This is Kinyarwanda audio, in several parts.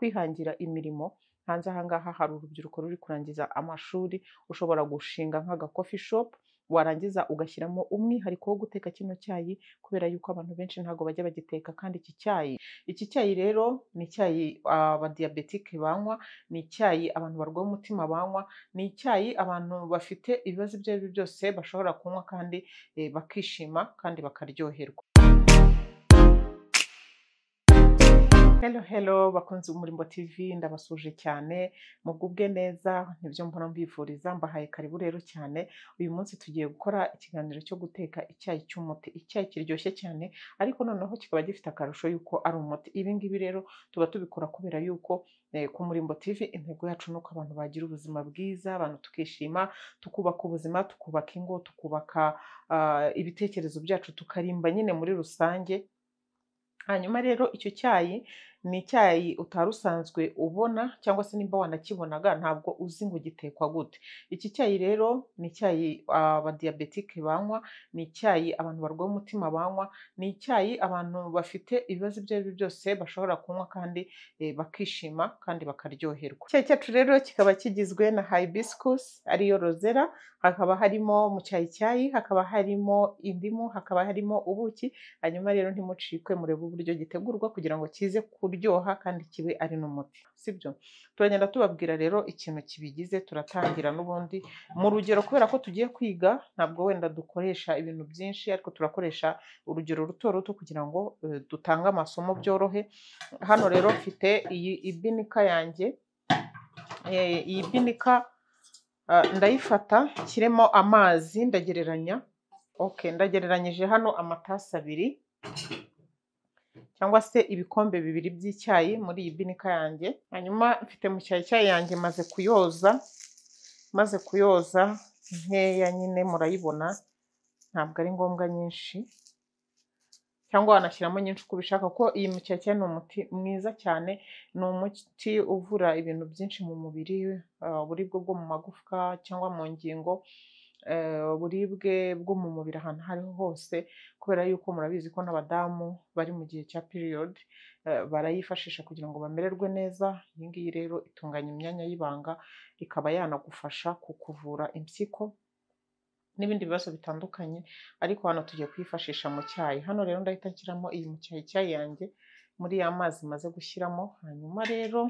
kwihangira imirimo. Hanze aha ngaha hari urubyiruko ruri kurangiza amashuri, ushobora gushinga nk'aga coffee shop, warangiza ugashyiramo umwihariko wo guteka kino cyayi kubera yuko abantu benshi ntabwo bajya bagiteka kandi iki cyayi rero ni icyayi abadiyabetike banywa, ni icyayi abantu barwaye umutima banywa, ni icyayi abantu bafite ibibazo ibyo ari byo byose bashobora kunywa kandi bakishima kandi bakaryoherwa. Hello bakunze Umurimbo TV, ndabasuje cyane, mugubwe neza, nibyo mbona mbifuriza, mbahaye karibu rero cyane. Uyu munsi tugiye gukora ikiganiro cyo guteka icyayi cy'umuti, icyayi kiryoshye cyane ariko noneho kikaba gifite akarusho yuko ari umuti. Ibi ngibi rero tuba tubikora kubera yuko ku Murimbo TV intego yacu nuko abantu bagira ubuzima bwiza, abantu tukishima, tukubaka ubuzima, tukubaka ingo, tukubaka ibitekerezo byacu, tukarimba nyine muri rusange. Hanyuma rero icyo cyayi ni icyayi utari usanzwe ubona, cyangwa se nimba wanakibonaga ntabwo uzi ngo gitekwa gute. Iki cyayi rero ni icyayi abadiyabetike banywa, ni icyayi abantu barwaye umutima banywa, ni icyayi abantu bafite ibibazo ibyo ari byo byose bashobora kunywa kandi bakishima kandi bakaryoherwa. Icyayi cyacu rero kikaba kigizwe na hibiscus ariyo rosera, hakaba harimo mu cyayi, hakaba harimo indimu, hakaba harimo ubuki. Hanyuma rero ntimucikwe, murebe uburyo gitegurwa kugira ngo kize kuryoha kandi kibe ari n'umuti, sibyo? Turagenda tubabwira rero ikintu kibigize. Turatangira n'ubundi mu rugero kubera ko tugiye kwiga, ntabwo wenda dukoresha ibintu byinshi ariko turakoresha urugero ruto ruto kugira ngo dutange amasomo byorohe. Hano rero mfite iyi ibinika yanjye, iyi binika ndayifata kiremo amazi, ndagereranya. Ndagereranyije hano amatasi abiri cyangwa se ibikombe bibiri by'icyayi muri iyi binika yanjye. Hanyuma mfite mu cyayi yanjye maze kuyoza nkeya nyine, murayibona ntabwo ari ngombwa nyinshi, cyangwa wanashyiramo nyinshi uko ubishaka, kuko iyi mu cyayi ni umuti mwiza cyane, ni umuti uvura ibintu byinshi mu mubiri, uburibwe bwo mu magufwa cyangwa mu ngingo, uburibwe bwo mu mubiri ahantu aho ariho hose, kubera yuko murabizi ko n'abadamu bari mu gihe cya period barayifashisha kugira ngo bamererwe neza. Iyi ngiyi rero itunganya imyanya y'ibanga, ikaba yanagufasha kukuvura impyiko n'ibindi bibazo bitandukanye, ariko hano tugiye kuyifashisha mu cyayi. Hano rero ndahita nshyiramo iyi mu cyayi yanjye muri ya mazi maze gushyiramo, hanyuma rero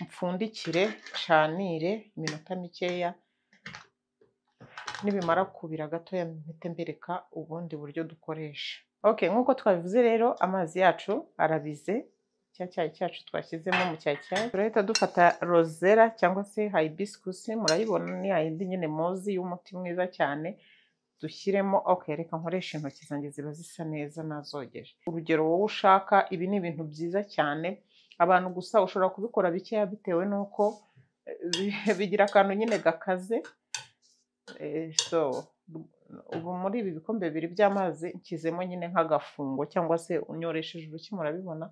mpfundikire, canire iminota mikeya, nibimara kubira gatoya mpite mbereka ubundi buryo dukoresha. Nk'uko twabivuze rero amazi yacu arabize, cya cyayi cyacu twashyizemo mu cyayi, turahita dufata rosera cyangwa se hibiscus, murayibona ni yayindi nyine muzi y'umuti mwiza cyane, dushyiremo. Reka nkoresha intoki zanjye, ziba zisa neza nazogeje. Urugero wowe ushaka, ibi ni ibintu byiza cyane, abantu gusa ushobora kubikora bikeya bitewe n'uko bigira akantu nyine gakaze. Ubu muri ibi bikombe bibiri by'amazi nshyizemo nyine nk'agafungo, cyangwa se unyoresheje uruki, murabibona.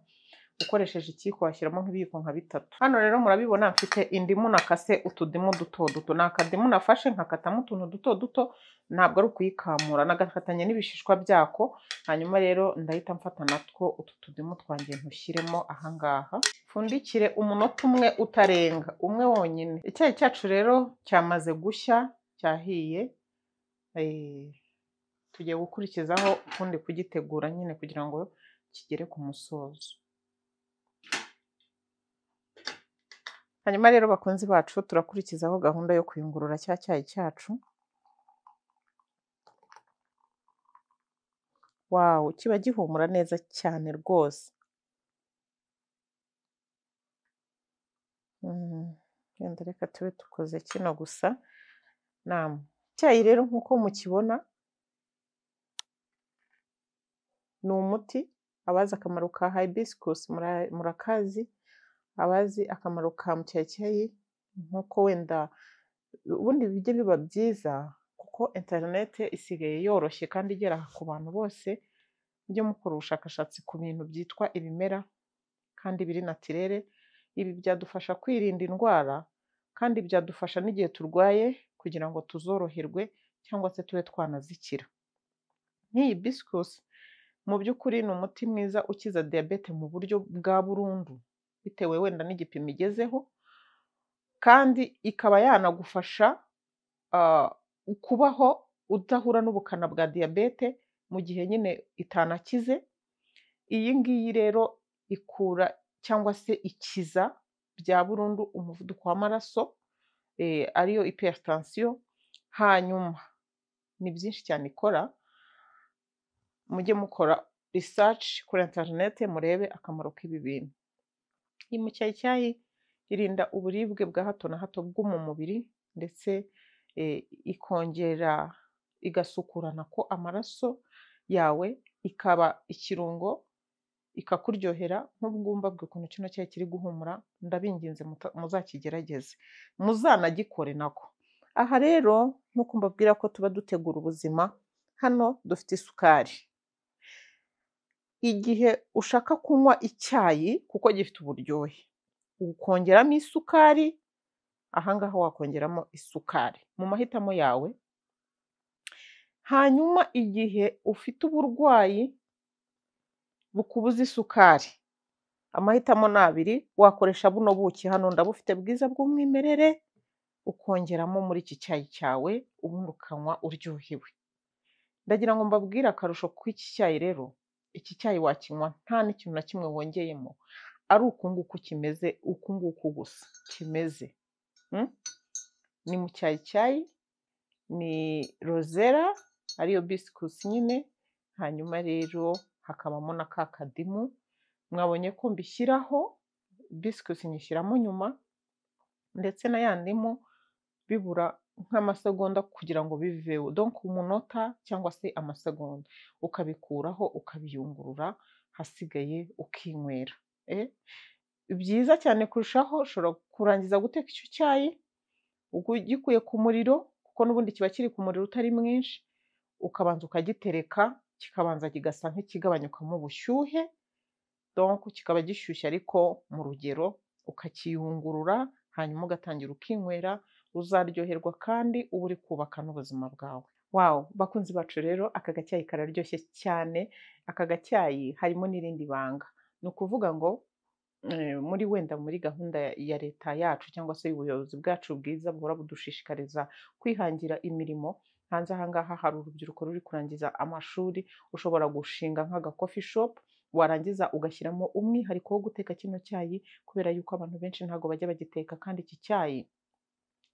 Ukoresheje ikiyiko washyiramo nk'ibiyiko nka bitatu. Hano rero murabibona mfite indimu nakase utudimu duto duto, ni akadimu nafashe nkakatamo utuntu duto duto, ntabwo ari ukuyikamura, nagafatanya n'ibishishwa byako. Hanyuma rero ndahita mfata natwo utu tudimu twanjye ntushyiremo ahangaha, pfundikire umunota umwe utarenga, umwe wonyine. Icyayi cyacu rero cyamaze gushya, cyahiye. Tugiye gukurikizaho ukundi kugitegura nyine kugira ngo kigere ku musozo. Hanyuma rero bakunzi bacu, turakurikizaho gahunda yo kuyungurura cya cyayi cyacu. Wow, kiba gihumura neza cyane rwose. Wenda reka tube dukoze kino gusa. Icyayi rero nk'uko mukibona ni umuti. Abazi akamaro ka hibiscus murakazi, abazi akamaro ka mu cyayi nk'uko wenda ubundi bijye biba byiza, kuko interinete isigaye yoroshye kandi igera ku bantu bose. Mujye mukora ubushakashatsi ku bintu byitwa ibimera kandi biri natirere. Ibi byadufasha kwirinda indwara kandi byadufasha n'igihe turwaye kugira ngo tuzoroherwe cyangwa se tube twanazikira. Nk'iyi hibiscus mu by'ukuri ni umuti mwiza ukiza diyabete mu buryo bwa burundu, bitewe wenda n'igipimo igezeho, kandi ikaba yanagufasha kubaho udahura n'ubukana bwa diyabete mu gihe nyine itanakize. Iyi ngiyi rero ikura cyangwa se ikiza bya burundu umuvuduko w'amaraso, ariyo hypertension. Hanyuma ni byinshi cyane ikora, mujye mukora research kuri interinete murebe akamaro k'ibi bintu. Iyi mucyayicyayi irinda uburibwe bwa hato na hato bwo mu mubiri, ndetse ikongera igasukurana ko amaraso yawe, ikaba ikirungo, ikakuryohera nk'ubwumva bwe ukuntu kino cyayi kiri guhumura. Ndabinginze muzakigerageze, muzanagikore nako. Aha rero nk'uko mbabwira ko tuba dutegura ubuzima, hano dufite isukari. Igihe ushaka kunywa icyayi kuko gifite uburyohe, ukongeramo isukari, aha ngaha wakongeramo isukari mu mahitamo yawe. Hanyuma igihe ufite uburwayi bukubuza isukari, amahitamo ni abiri, wakoresha buno buki hano ndabufite bwiza bw'umwimerere, ukongeramo muri iki cyayi cyawe, ubundi ukanywa uryohewe. Ndagira ngo mbabwire akarusho k'iki cyayi rero, iki cyayi wakinywa nta n'ikintu na kimwe wongeyemo, ari uku nguku kimeze, uku nguku gusa kimeze. Ni mu cyayicyayi, ni rozera ariyo biscuits nyine. Hanyuma rero hakabamo na ka kadimu, mwabonye ko mbishyiraho, biscuits nyishyiramo nyuma, ndetse na ya ndimu bibura nk'amasegonda kugira ngo biveho, donc umunota cyangwa se amasegonda, ukabikuraho ukabiyungurura, hasigaye ukinywera. Byiza cyane kurushaho, ushobora kurangiza guteka icyo cyayi ugikuye ku muriro, kuko n'ubundi kiba kiri ku muriro utari mwinshi, ukabanza ukagitereka kikabanza kigasa nk'ikigabanyukamo ubushyuhe, donc kikaba gishyushye ariko mu rugero, ukakiyungurura, hanyuma ugatangira ukinywera. Uzaryoherwa kandi uba uri kubaka n'ubuzima bwawe. Wow, bakunzi bacu rero aka gacyayi kararyoshye cyane. Aka gacyayi harimo n'irindi banga, ni ukuvuga ngo muri gahunda ya leta yacu cyangwa se ubuyobozi bwacu bwiza buhora budushishikariza kwihangira imirimo. Hanze aha ngaha hari urubyiruko ruri kurangiza amashuri, ushobora gushinga nk'aga coffee shop, warangiza ugashyiramo umwihariko wo guteka kino cyayi, kubera yuko abantu benshi ntabwo bajya bagiteka, kandi iki cyayi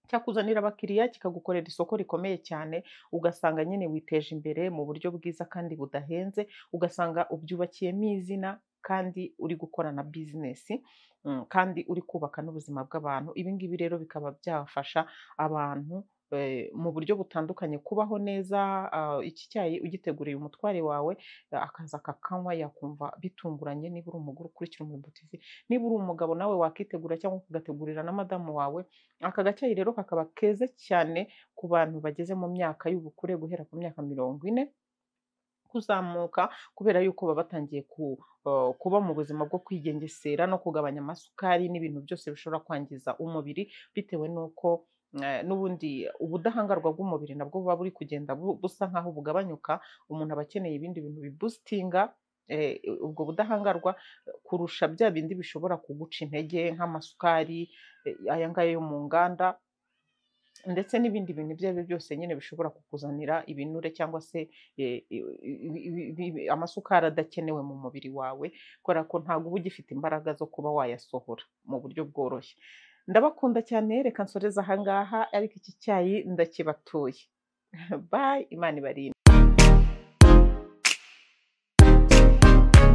cyakuzanira abakiriya, kikagukorera isoko rikomeye cyane, ugasanga nyine witeje imbere mu buryo bwiza kandi budahenze, ugasanga ubyubakiyemo izina kandi uri gukora na bizinesi, kandi uri kubaka n'ubuzima bw'abantu. Ibi ngibi rero bikaba byafasha abantu mu buryo butandukanye kubaho neza. Iki cyayi ugiteguriye umutware wawe, akaza akakanywa, yakumva bitunguranye. Niba uri umugore ukurikira Umurimo TV, niba uri umugabo nawe wakitegura cyangwa ukagategurira na madamu wawe. Aka gacyayi rero kakaba keza cyane ku bantu bageze mu myaka y'ubukure, guhera ku myaka 40 kuzamuka, kubera yuko baba batangiye kuba mu buzima bwo kwigengesera no kugabanya amasukari n'ibintu byose bishobora kwangiza umubiri, bitewe n'uko n'ubundi ubudahangarwa bw'umubiri nabwo buba buri kugenda busa nk'aho bugabanyuka. Umuntu aba akeneye ibindi bintu bibustinga ubwo budahangarwa, kurusha bya bindi bishobora kuguca intege nk'amasukari aya ngaya yo mu nganda, ndetse n'ibindi bintu ibyo ari byo byose nyine bishobora kukuzanira ibinure cyangwa se amasukari adakenewe mu mubiri wawe, kubera ko ntabwo uba ugifite imbaraga zo kuba wayasohora mu buryo bworoshye. Ndabakunda cyane, reka nsoreze aha ngaha, ariko iki cyayi ndakibatuye. Bye, Imana ibarinde.